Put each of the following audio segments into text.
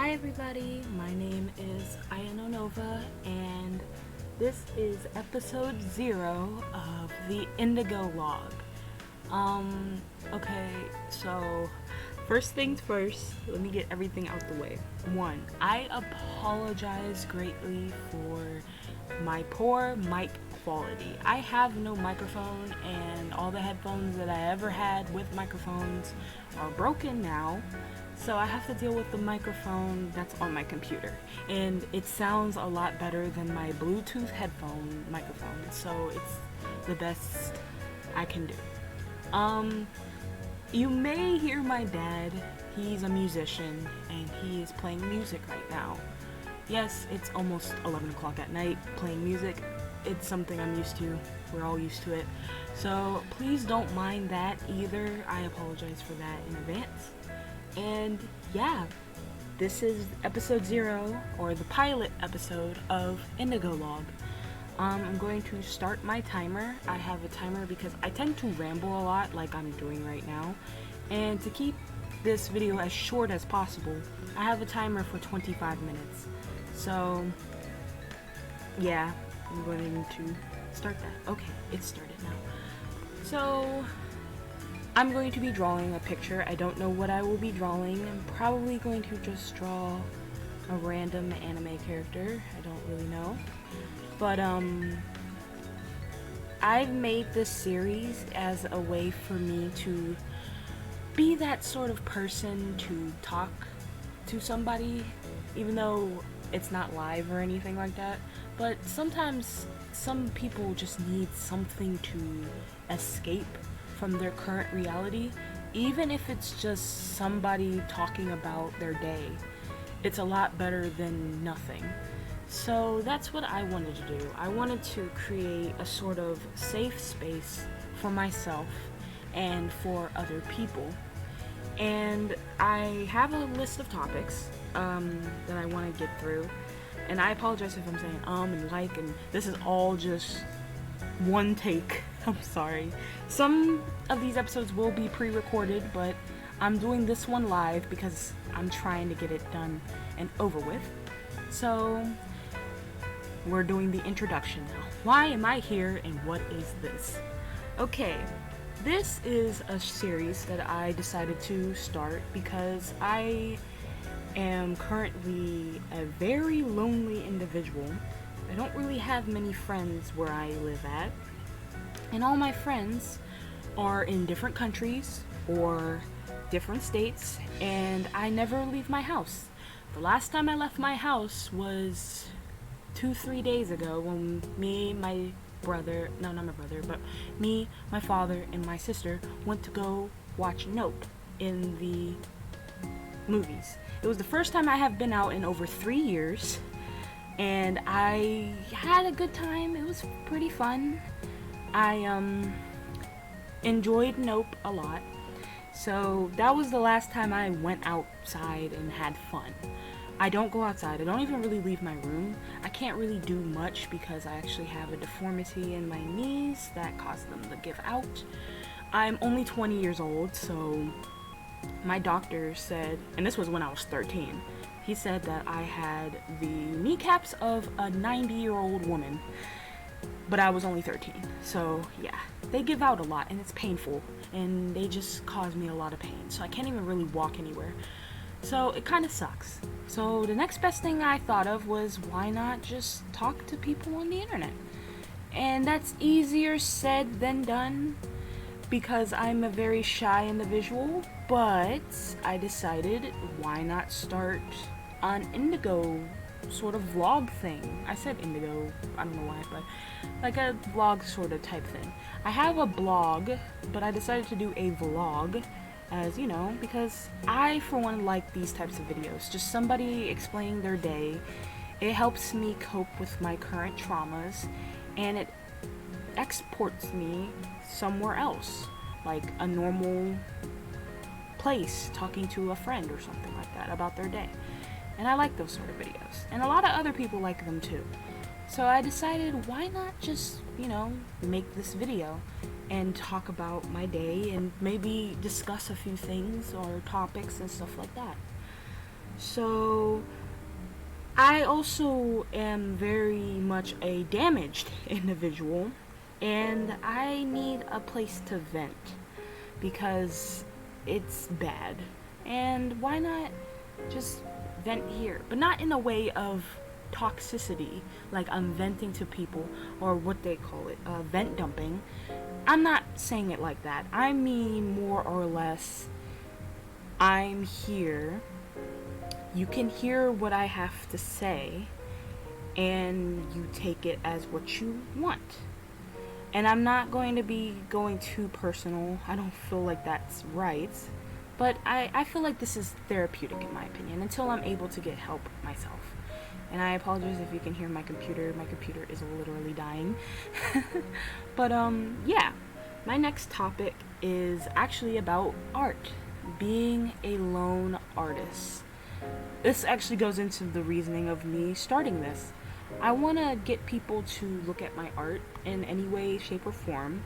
Hi everybody, my name is AyanoNova and this is episode 0 of the iNDiGOLog. Okay, so first things first, let me get everything out the way. 1. I apologize greatly for my poor mic quality. I have no microphone and all the headphones that I ever had with microphones are broken now. So I have to deal with the microphone that's on my computer. And it sounds a lot better than my Bluetooth headphone microphone. So it's the best I can do. You may hear my dad. He's a musician and he is playing music right now. Yes, it's almost 11 o'clock at night playing music. It's something I'm used to. We're all used to it. So please don't mind that either. I apologize for that in advance. And yeah, this is episode 0, or the pilot episode of iNDiGOLog. I'm going to start my timer. I have a timer because I tend to ramble a lot like I'm doing right now. And to keep this video as short as possible, I have a timer for 25 minutes. So yeah, I'm going to start that. Okay, it's started now. So I'm going to be drawing a picture. I don't know what I will be drawing. I'm probably going to just draw a random anime character. I don't really know. But I've made this series as a way for me to be that sort of person to talk to somebody, even though it's not live or anything like that. But sometimes some people just need something to escape from their current reality, even if it's just somebody talking about their day. It's a lot better than nothing. So that's what I wanted to do. I wanted to create a sort of safe space for myself and for other people. And I have a list of topics that I want to get through. And I apologize if I'm saying and like, and this is all just one take. I'm sorry. Some of these episodes will be pre-recorded, but I'm doing this one live because I'm trying to get it done and over with. So we're doing the introduction now. Why am I here and what is this? Okay, this is a series that I decided to start because I am currently a very lonely individual. I don't really have many friends where I live at. And all my friends are in different countries or different states, and I never leave my house. The last time I left my house was 2-3 days ago when me, my brother, no, not my brother, but me, my father, and my sister went to go watch Nope in the movies. It was the first time I have been out in over 3 years, and I had a good time. It was pretty fun. I enjoyed Nope a lot. So that was the last time I went outside and had fun. I don't go outside. I don't even really leave my room. I can't really do much because I actually have a deformity in my knees that caused them to give out. I'm only 20 years old, so my doctor said, and this was when I was 13, he said that I had the kneecaps of a 90-year-old woman. But I was only 13, so yeah, they give out a lot and it's painful, and they just cause me a lot of pain, so I can't even really walk anywhere. So it kind of sucks. So the next best thing I thought of was, why not just talk to people on the internet? And that's easier said than done because I'm a very shy individual, but I decided, why not start an Indigo sort of vlog thing. I said Indigo, I don't know why, but like a vlog sort of type thing. I have a blog, but I decided to do a vlog, as you know, because I for one like these types of videos. Just somebody explaining their day. It helps me cope with my current traumas, and it exports me somewhere else, like a normal place, talking to a friend or something like that about their day. And I like those sort of videos. And a lot of other people like them too. So I decided, why not just, make this video and talk about my day and maybe discuss a few things or topics and stuff like that. So I also am very much a damaged individual, and I need a place to vent because it's bad. And why not just vent here? But not in a way of toxicity, like I'm venting to people, or what they call it, vent dumping. I'm not saying it like that. I mean, more or less, I'm here. You can hear what I have to say, and you take it as what you want. And I'm not going to be going too personal. I don't feel like that's right. But I feel like this is therapeutic in my opinion until I'm able to get help myself. And I apologize if you can hear my computer. My computer is literally dying. But yeah. My next topic is actually about art. Being a lone artist. This actually goes into the reasoning of me starting this. I want to get people to look at my art in any way, shape, or form.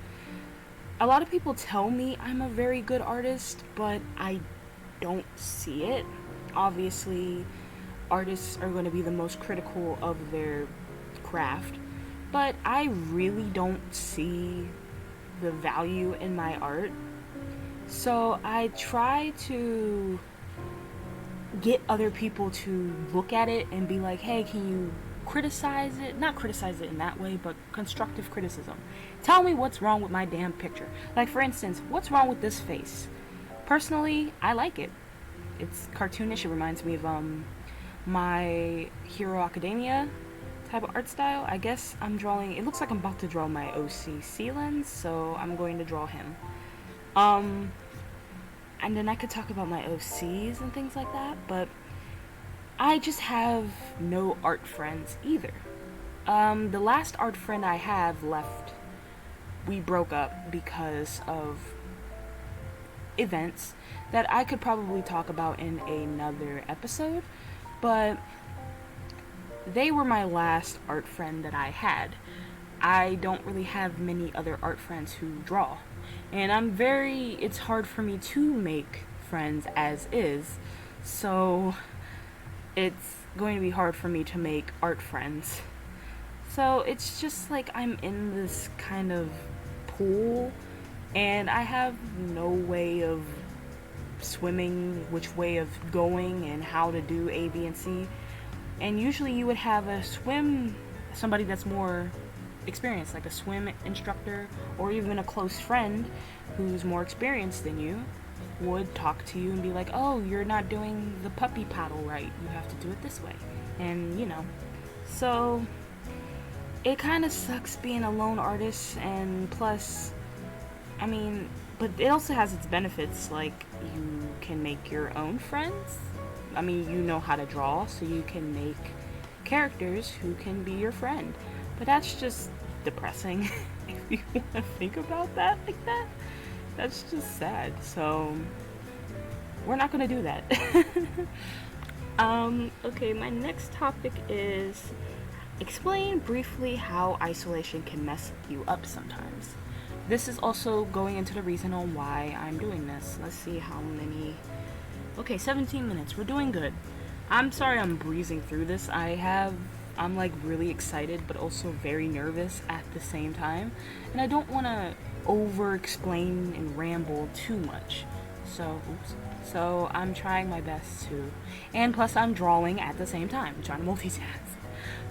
A lot of people tell me I'm a very good artist, but I don't see it. Obviously, artists are going to be the most critical of their craft, but I really don't see the value in my art. So I try to get other people to look at it and be like, hey, can you criticize it? Not criticize it in that way, but constructive criticism. Tell me what's wrong with my damn picture. Like, for instance, what's wrong with this face? Personally, I like it. It's cartoonish. It reminds me of my Hero Academia type of art style. I guess I'm drawing, it looks like I'm about to draw my OC Sealands, so I'm going to draw him. And then I could talk about my OCs and things like that, but I just have no art friends either. The last art friend I have left, we broke up because of events that I could probably talk about in another episode, but they were my last art friend that I had. I don't really have many other art friends who draw. And it's hard for me to make friends as is. So it's going to be hard for me to make art friends. So it's just like I'm in this kind of pool and I have no way of swimming, which way of going and how to do A, B, and C. And usually you would have somebody that's more experienced, like a swim instructor or even a close friend who's more experienced than you would talk to you and be like, oh, you're not doing the puppy paddle right, you have to do it this way. And so it kind of sucks being a lone artist. And plus, but it also has its benefits, like you can make your own friends. You know how to draw, so you can make characters who can be your friend. But that's just depressing if you want to think about that like that. That's just sad. So we're not going to do that. Okay, my next topic is explain briefly how isolation can mess you up sometimes. This is also going into the reason on why I'm doing this. Let's see how many. Okay, 17 minutes. We're doing good. I'm sorry I'm breezing through this. I'm like really excited but also very nervous at the same time, and I don't want to over explain and ramble too much, so I'm trying my best to, and plus I'm drawing at the same time. I'm trying to multitask.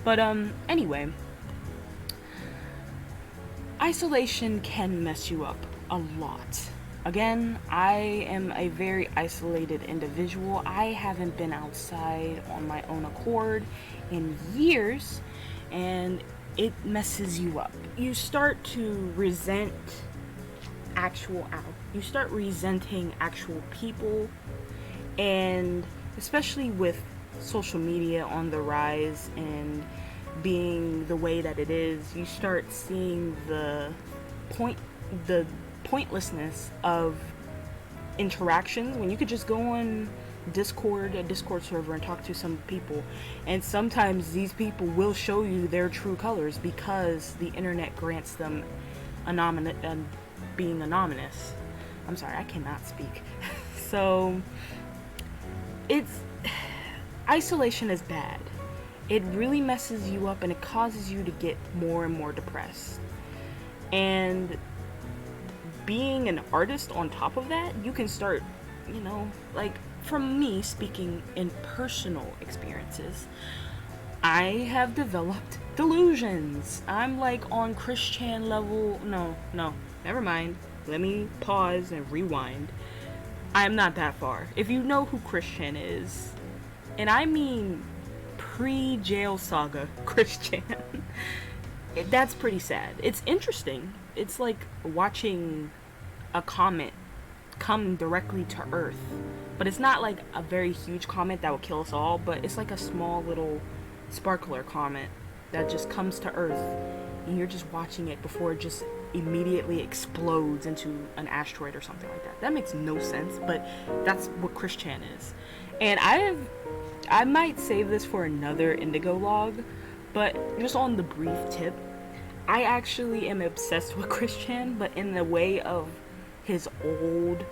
But anyway, isolation can mess you up a lot. Again, I am a very isolated individual. I haven't been outside on my own accord in years, and it messes you up. You start to resent you start resenting actual people, and especially with social media on the rise and being the way that it is, you start seeing the pointlessness of interactions when you could just go on a Discord server, and talk to some people, and sometimes these people will show you their true colors because the internet grants them being anonymous. I'm sorry, I cannot speak. So it's isolation is bad. It really messes you up and it causes you to get more and more depressed. And being an artist on top of that, you can start, like, from me speaking in personal experiences, I have developed delusions. I'm like on Christian level. No, never mind. Let me pause and rewind. I'm not that far. If you know who Christian is, and I mean pre-jail saga Christian, that's pretty sad. It's interesting. It's like watching a comet come directly to Earth. But it's not like a very huge comet that will kill us all, but it's like a small little sparkler comet that just comes to Earth, and you're just watching it before it just immediately explodes into an asteroid or something like that. That makes no sense, but that's what Christian is. And I might save this for another INDiGOLog, but just on the brief tip, I actually am obsessed with Christian, but in the way of his oldness.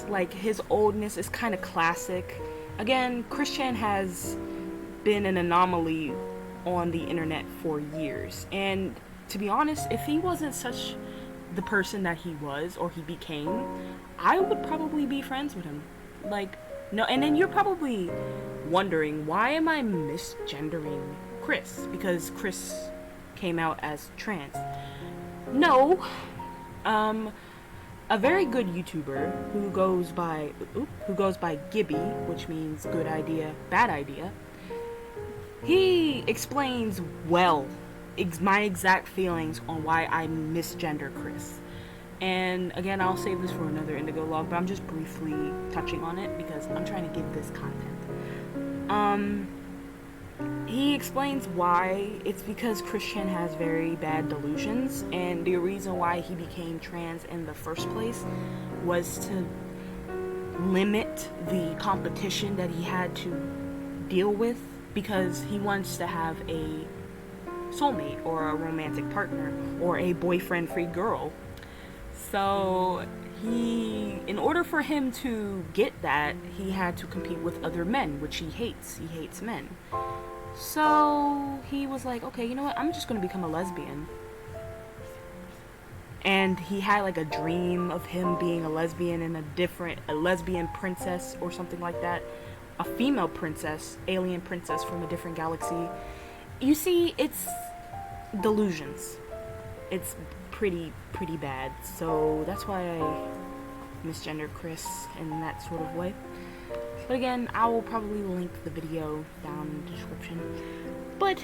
Like, his oldness is kind of classic. Again, Christian has been an anomaly on the internet for years, and to be honest, if he wasn't such the person that he was or he became, I would probably be friends with him. Like, no. And then you're probably wondering, why am I misgendering Chris? Because Chris came out as trans. No. A very good YouTuber who goes by Gibby, which means good idea, bad idea. He explains well my exact feelings on why I misgender Chris. And again, I'll save this for another INDiGOLog, but I'm just briefly touching on it because I'm trying to give this content. He explains why it's because Christian has very bad delusions, and the reason why he became trans in the first place was to limit the competition that he had to deal with, because he wants to have a soulmate or a romantic partner or a boyfriend-free girl. So in order for him to get that, he had to compete with other men, which he hates. He hates men. So he was like, okay, you know what? I'm just going to become a lesbian. And he had like a dream of him being a lesbian and a lesbian princess or something like that. A female princess, alien princess from a different galaxy. You see, it's delusions. It's pretty bad. So that's why I misgender Chris in that sort of way. But again, I will probably link the video down in the description. But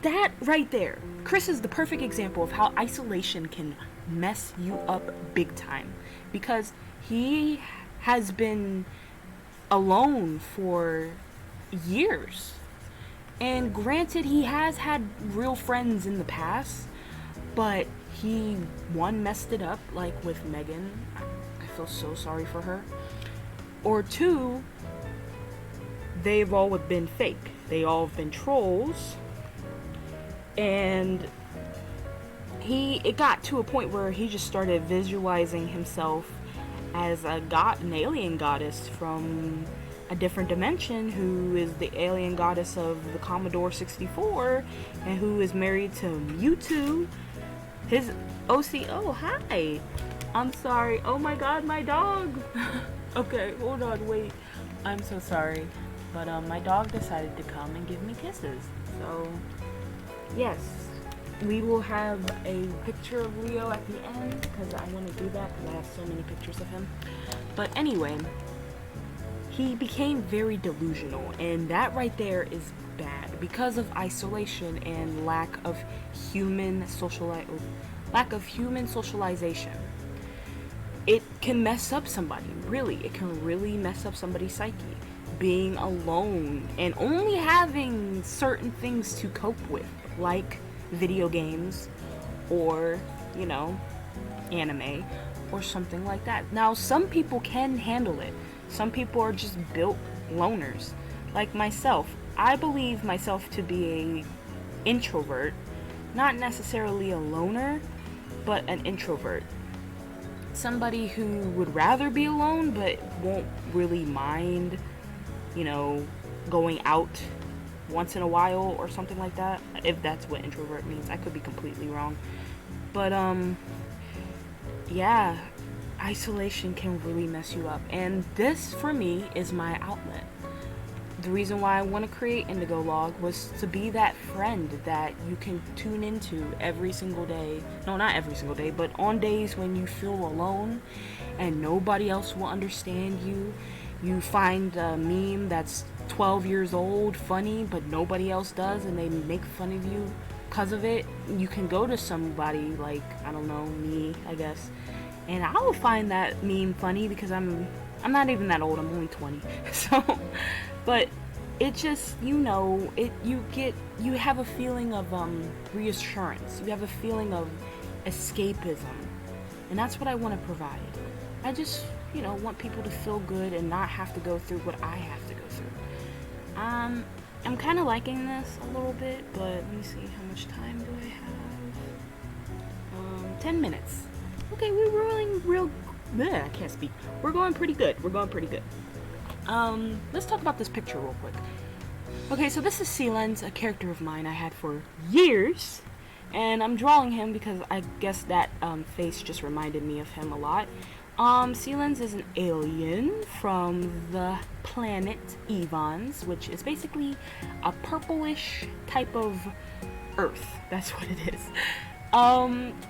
that right there, Chris is the perfect example of how isolation can mess you up big time. Because he has been alone for years. And granted, he has had real friends in the past, but he, one, messed it up, like with Megan. I feel so sorry for her. Or two, they've all been fake. They all have been trolls. And it got to a point where he just started visualizing himself as an alien goddess from a different dimension, who is the alien goddess of the Commodore 64 and who is married to Mewtwo, his OC. Oh, hi. I'm sorry. Oh my god, my dog. Okay, hold on, wait. I'm so sorry. But my dog decided to come and give me kisses. So, yes. We will have a picture of Leo at the end, because I want to do that because I have so many pictures of him. But anyway, he became very delusional, and that right there is bad because of isolation and lack of human socialization. It can mess up somebody, really. It can really mess up somebody's psyche. Being alone and only having certain things to cope with, like video games or, anime or something like that. Now, some people can handle it. Some people are just built loners. Like myself. I believe myself to be an introvert. Not necessarily a loner, but an introvert. Somebody who would rather be alone but won't really mind you know, going out once in a while or something like that, if that's what introvert means. I could be completely wrong. But yeah, isolation can really mess you up, and this for me is my outlet. The reason why I want to create iNDiGOLog was to be that friend that you can tune into every single day. No, not every single day, but on days when you feel alone and nobody else will understand you. You find a meme that's 12 years old, funny, but nobody else does, and they make fun of you because of it. You can go to somebody like, I don't know, me, I guess, and I will find that meme funny because I'm not even that old. I'm only 20. So, but it just, you know, you have a feeling of reassurance. You have a feeling of escapism, and that's what I want to provide. I just, you know, want people to feel good and not have to go through what I have to go through. I'm kind of liking this a little bit, but let me see, how much time do I have? 10 minutes. Okay, we're rolling real. Bleh, I can't speak. We're going pretty good. Let's talk about this picture real quick. Okay, so this is Sealands, a character of mine I had for years, and I'm drawing him because I guess that face just reminded me of him a lot. Sealands is an alien from the planet Evans, which is basically a purplish type of Earth. That's what it is.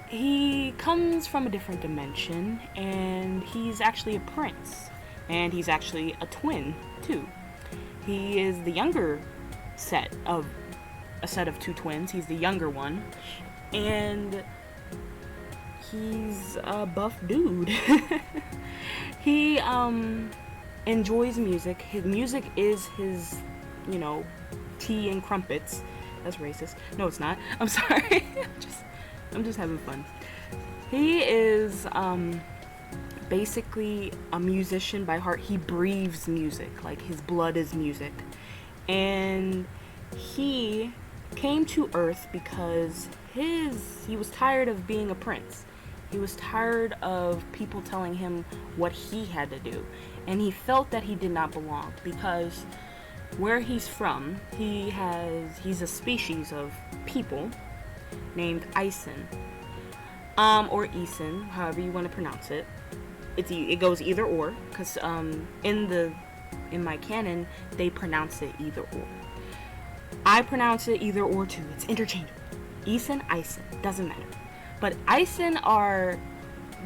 He comes from a different dimension, and he's actually a prince, and he's actually a twin too. He is the younger set of a set of two twins. He's the younger one, and he's a buff dude. He enjoys music. His music is his, you know, tea and crumpets. That's racist. No, it's not. I'm sorry. I'm just having fun. He is basically a musician by heart. He breathes music. Like, his blood is music. And he came to Earth because he was tired of being a prince. He was tired of people telling him what he had to do. And he felt that he did not belong because where he's from, he's a species of people named Ison, or Ison, however you want to pronounce it. It goes either or, because in my canon they pronounce it either or. I pronounce it either or too. It's interchangeable. Ison, doesn't matter. But Ison are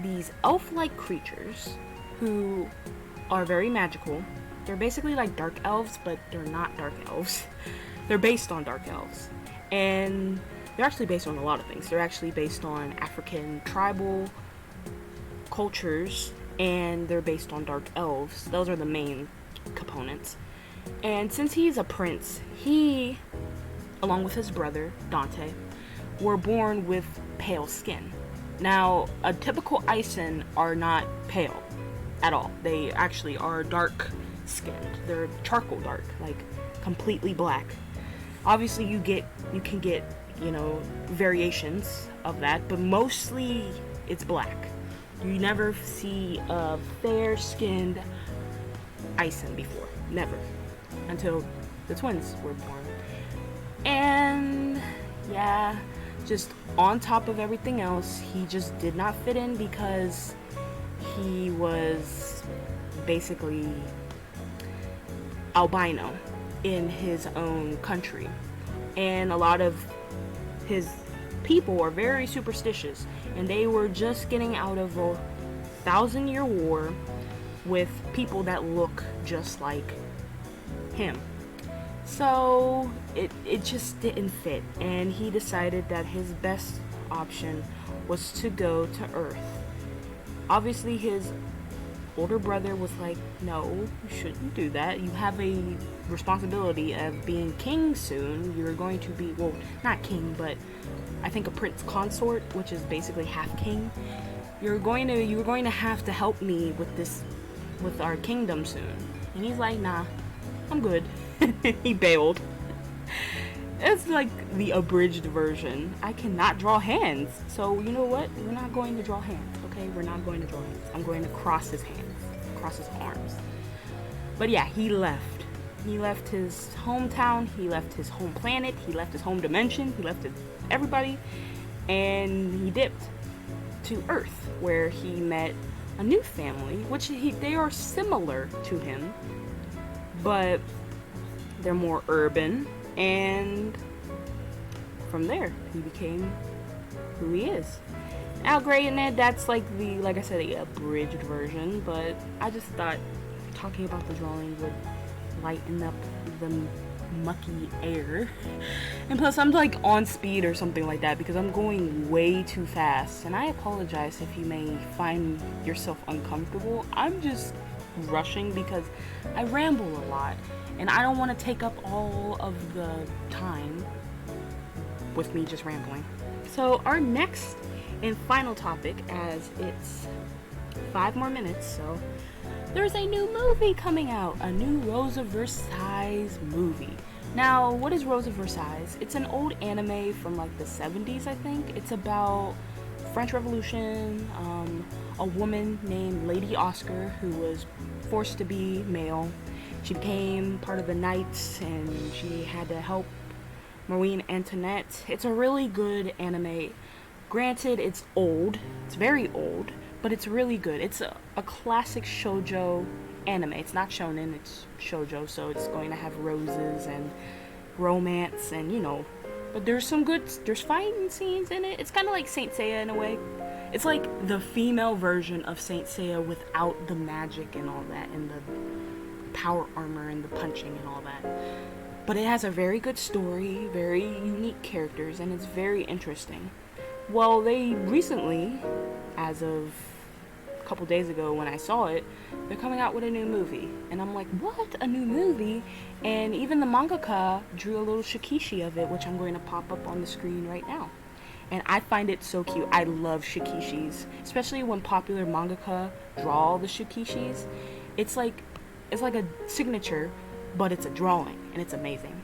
these elf-like creatures who are very magical. They're basically like dark elves, but they're not dark elves. They're based on dark elves, and they're actually based on a lot of things. They're actually based on African tribal cultures, and they're based on dark elves. Those are the main components. And since he's a prince, he, along with his brother, Dante, were born with pale skin. Now, a typical Ison are not pale at all. They actually are dark skinned. They're charcoal dark, like completely black. Obviously, you can get, you know, variations of that, but mostly it's black. You never see a fair-skinned Ison before. Never. Until the twins were born. And yeah, just on top of everything else, he just did not fit in because he was basically albino in his own country. And a lot of his people are very superstitious, and they were just getting out of a 1,000-year war with people that look just like him. So it just didn't fit, and he decided that his best option was to go to Earth. Obviously, his older brother was like, no, you shouldn't do that. You have a responsibility of being king soon. You're going to be, well, not king, but I think a prince consort, which is basically half king. You're going to have to help me with our kingdom soon. And he's like, nah, I'm good. He bailed. It's like the abridged version. I cannot draw hands. So you know what? We're not going to draw hands, okay? We're not going to draw hands. I'm going to cross his hands, cross his arms. But yeah, he left. He left his hometown, he left his home planet, he left his home dimension, he left everybody, and he dipped to Earth, where he met a new family, which they are similar to him, but they're more urban, and from there he became who he is. Now granted, that's like I said, the abridged version, but I just thought talking about the drawing would lighten up the mucky air. And plus I'm like on speed or something like that because I'm going way too fast, and I apologize if you may find yourself uncomfortable. I'm just rushing because I ramble a lot and I don't want to take up all of the time with me just rambling. So our next and final topic, as it's 5 more minutes, so there's a new movie coming out, a new Rose of Versailles movie. Now, what is Rose of Versailles? It's an old anime from like the 70s, I think. It's about French Revolution, a woman named Lady Oscar who was forced to be male. She became part of the Knights and she had to help Marie Antoinette. It's a really good anime. Granted, it's old. It's very old. But it's really good. It's a classic shoujo anime. It's not shonen, it's shoujo, so it's going to have roses and romance and, but there's fighting scenes in it. It's kind of like Saint Seiya in a way. It's like the female version of Saint Seiya without the magic and all that, and the power armor and the punching and all that. But it has a very good story, very unique characters, and it's very interesting. Well, they recently, as of a couple days ago when I saw it, they're coming out with a new movie. And I'm like, what? A new movie? And even the mangaka drew a little shikishi of it, which I'm going to pop up on the screen right now. And I find it so cute. I love shikishis, especially when popular mangaka draw the shikishis. It's like a signature, but it's a drawing, and it's amazing.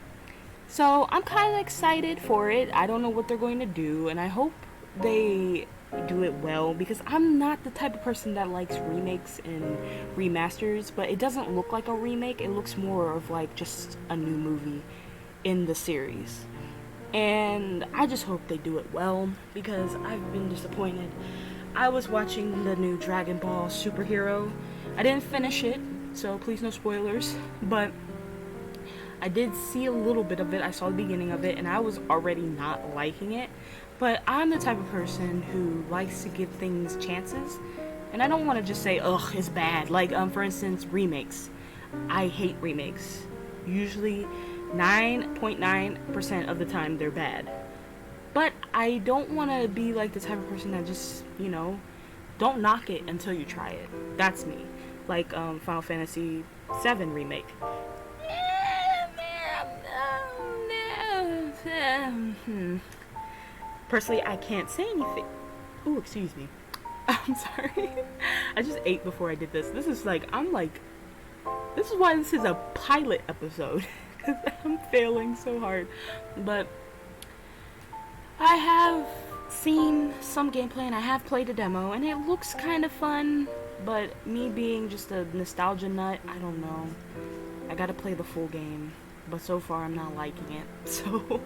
So I'm kind of excited for it. I don't know what they're going to do, and I hope they do it well, because I'm not the type of person that likes remakes and remasters, but it doesn't look like a remake. It looks more of like just a new movie in the series. And I just hope they do it well, because I've been disappointed. I was watching the new Dragon Ball Superhero. I didn't finish it, so please no spoilers, but I did see a little bit of it. I saw the beginning of it, and I was already not liking it. But I'm the type of person who likes to give things chances, and I don't want to just say, ugh, it's bad. Like, for instance, remakes. I hate remakes. Usually 9.9% of the time they're bad. But I don't want to be like the type of person that just, don't knock it until you try it. That's me. Like Final Fantasy VII remake. Personally, I can't say anything. Ooh, excuse me. I'm sorry. I just ate before I did this. This is why this is a pilot episode. Because I'm failing so hard. But I have seen some gameplay and I have played a demo, and it looks kind of fun. But me being just a nostalgia nut, I don't know. I gotta play the full game. But so far I'm not liking it. So...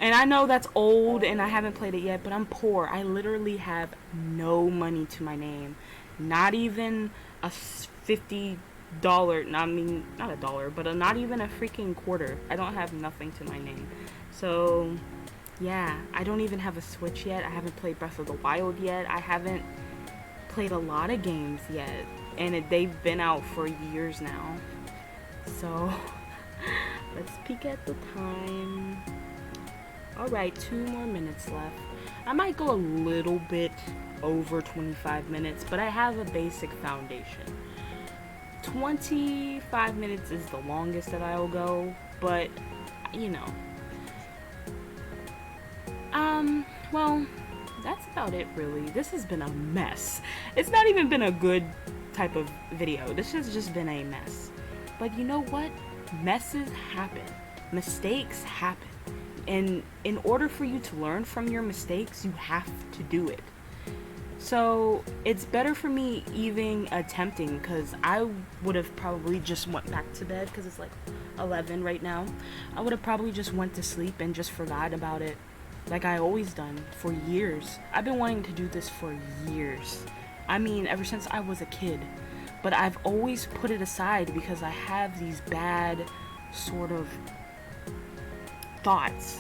And I know that's old and I haven't played it yet, but I'm poor. I literally have no money to my name. Not even a $50, not a dollar, but not even a freaking quarter. I don't have nothing to my name. So, yeah, I don't even have a Switch yet. I haven't played Breath of the Wild yet. I haven't played a lot of games yet. And they've been out for years now. So, let's peek at the time. Alright, 2 more minutes left. I might go a little bit over 25 minutes, but I have a basic foundation. 25 minutes is the longest that I'll go, but, well, that's about it, really. This has been a mess. It's not even been a good type of video. This has just been a mess. But you know what? Messes happen. Mistakes happen. And in order for you to learn from your mistakes, you have to do it. So it's better for me even attempting, because I would have probably just went back to bed, because it's like 11 right now. I would have probably just went to sleep and just forgot about it, like I always done for years. I've been wanting to do this for years. I mean, ever since I was a kid. But I've always put it aside because I have these bad sort of thoughts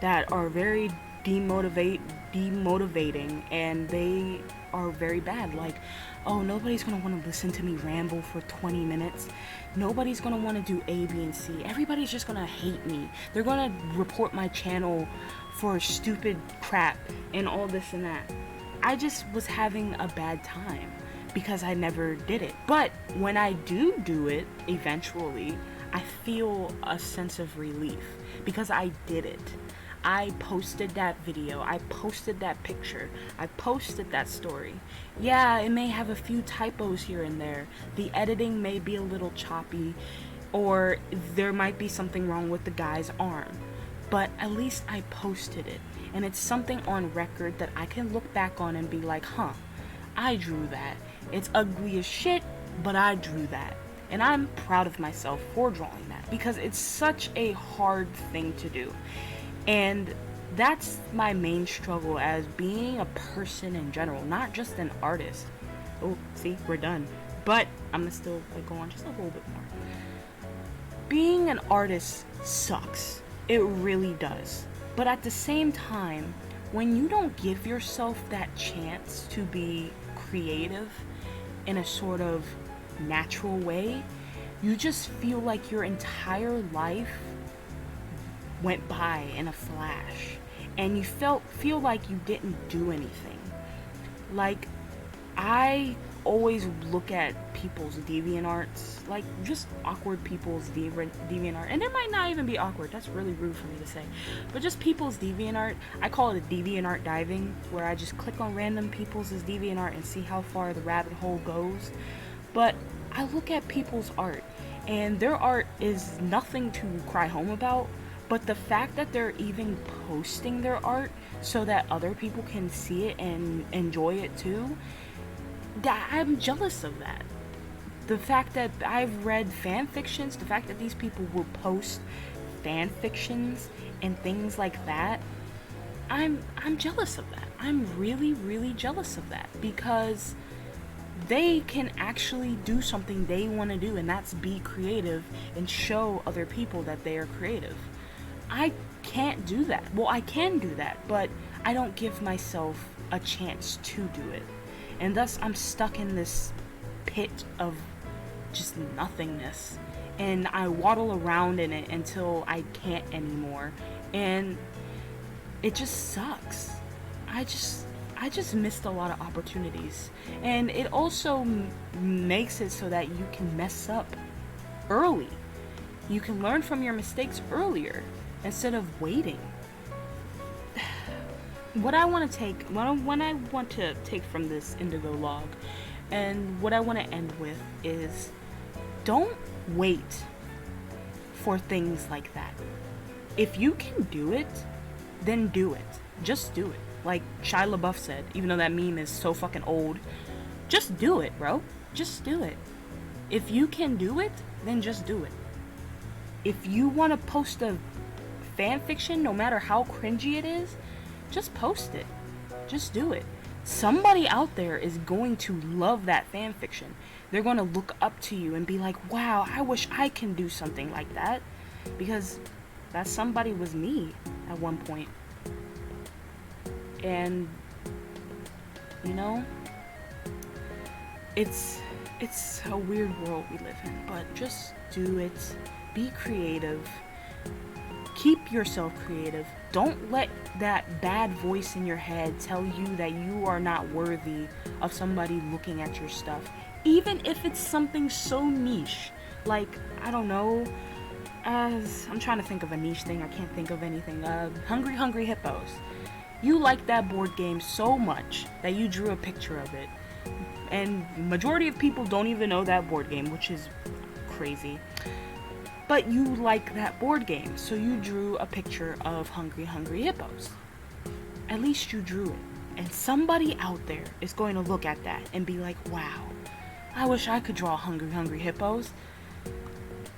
that are very demotivating, and they are very bad. Like, oh, nobody's gonna want to listen to me ramble for 20 minutes. Nobody's gonna want to do A, B, and C. Everybody's just gonna hate me. They're gonna report my channel for stupid crap and all this and that. I just was having a bad time because I never did it. But when I do it eventually, I feel a sense of relief because I did it. I posted that video, I posted that picture, I posted that story. Yeah, it may have a few typos here and there. The editing may be a little choppy, or there might be something wrong with the guy's arm. But at least I posted it, and it's something on record that I can look back on and be like, huh, I drew that. It's ugly as shit, but I drew that. And I'm proud of myself for drawing that, because it's such a hard thing to do. And that's my main struggle as being a person in general, not just an artist. Oh, see, we're done. But I'm gonna still go on just a little bit more. Being an artist sucks. It really does. But at the same time, when you don't give yourself that chance to be creative in a sort of natural way, you just feel like your entire life went by in a flash, and you feel like you didn't do anything. Like, I always look at people's DeviantArts, like just awkward people's DeviantArt, and it might not even be awkward, that's really rude for me to say, but just people's DeviantArt. I call it a DeviantArt diving, where I just click on random people's DeviantArt and see how far the rabbit hole goes. But I look at people's art, and their art is nothing to cry home about, but the fact that they're even posting their art so that other people can see it and enjoy it too, that I'm jealous of that. The fact that I've read fan fictions, the fact that these people will post fan fictions and things like that, I'm jealous of that. I'm really, really jealous of that, because they can actually do something they want to do, and that's be creative and show other people that they are creative. I can't do that. Well, I can do that, but I don't give myself a chance to do it. And thus, I'm stuck in this pit of just nothingness. And I waddle around in it until I can't anymore. And it just sucks. I just missed a lot of opportunities. And it also makes it so that you can mess up early. You can learn from your mistakes earlier instead of waiting. What I want to take from this INDiGOLog, and what I want to end with, is don't wait for things like that. If you can do it, then do it. Just do it. Like Shia LaBeouf said, even though that meme is so fucking old, just do it, bro. Just do it. If you can do it, then just do it. If you want to post a fan fiction, no matter how cringy it is, just post it. Just do it. Somebody out there is going to love that fan fiction. They're going to look up to you and be like, wow, I wish I can do something like that. Because that somebody was me at one point. And, you know, it's a weird world we live in, but just do it. Be creative. Keep yourself creative. Don't let that bad voice in your head tell you that you are not worthy of somebody looking at your stuff. Even if it's something so niche. Like, I don't know, I'm trying to think of a niche thing. I can't think of anything. Hungry Hippos. You like that board game so much that you drew a picture of it. And majority of people don't even know that board game, which is crazy. But you like that board game, so you drew a picture of Hungry Hippos. At least you drew it. And somebody out there is going to look at that and be like, wow, I wish I could draw hungry, hungry hippos.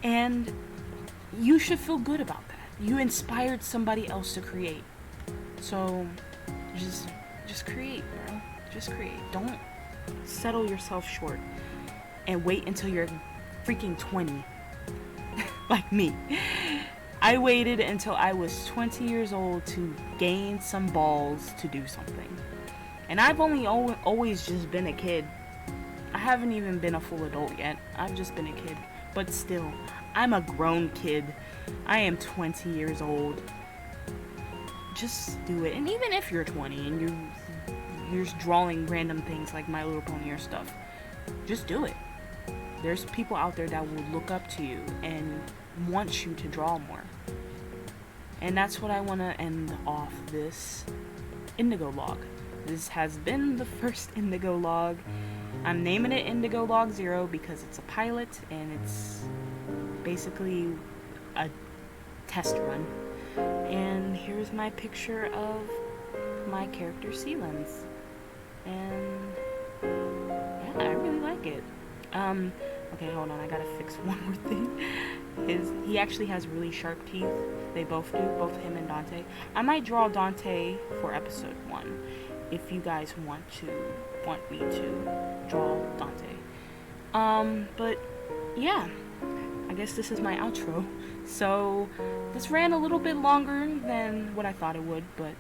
And you should feel good about that. You inspired somebody else to create. So just create, bro. Just create. Don't settle yourself short and wait until you're freaking 20. Like me. I waited until I was 20 years old to gain some balls to do something. And I've only always just been a kid. I haven't even been a full adult yet. I've just been a kid. But still, I'm a grown kid. I am 20 years old. Just do it. And even if you're 20 and you're just drawing random things like My Little Pony or stuff, just do it. There's people out there that will look up to you and want you to draw more. And that's what I want to end off this InDiGOLog. This has been the first InDiGOLog. I'm naming it InDiGOLog 0 because it's a pilot and it's basically a test run. And here's my picture of my character Sea-Lens. And yeah, I really like it. Okay, hold on, I gotta fix one more thing. He actually has really sharp teeth. They both do, both him and Dante. I might draw Dante for episode 1 if you guys want me to draw Dante. But yeah, I guess this is my outro. So this ran a little bit longer than what I thought it would, but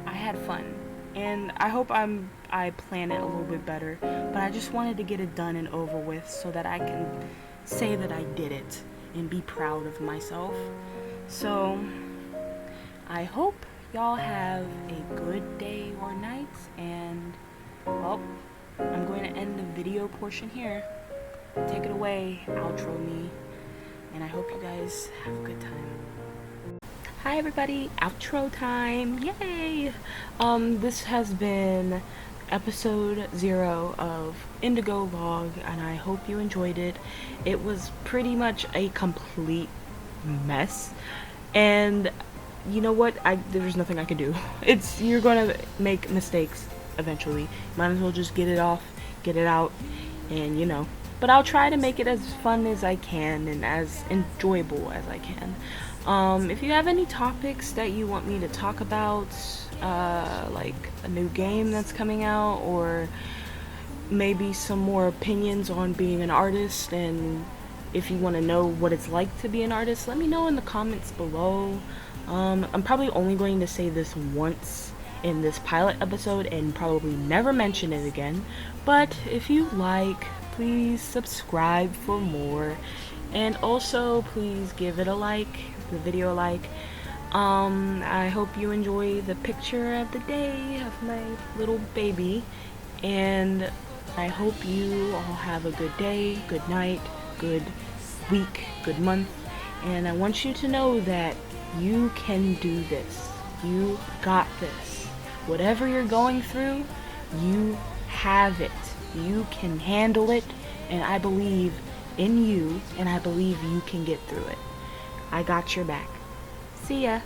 I had fun. And I hope I plan it a little bit better, but I just wanted to get it done and over with so that I can say that I did it and be proud of myself. So I hope y'all have a good day or night, and well, I'm going to end the video portion here. Take it away, outro me, and I hope you guys have a good time. Hi everybody, outro time, yay! This has been episode 0 of InDiGOLog, and I hope you enjoyed it. It was pretty much a complete mess, and you know what, there's nothing I can do. You're gonna make mistakes eventually. Might as well just get it off, get it out, and but I'll try to make it as fun as I can and as enjoyable as I can. If you have any topics that you want me to talk about, like a new game that's coming out, or maybe some more opinions on being an artist, and if you want to know what it's like to be an artist, let me know in the comments below. I'm probably only going to say this once in this pilot episode and probably never mention it again, but if you like, please subscribe for more, and also please give it a like, the video a like. I hope you enjoy the picture of the day of my little baby, and I hope you all have a good day, good night, good week, good month, and I want you to know that you can do this. You got this. Whatever you're going through, you have it. You can handle it, and I believe in you, and I believe you can get through it. I got your back. See ya.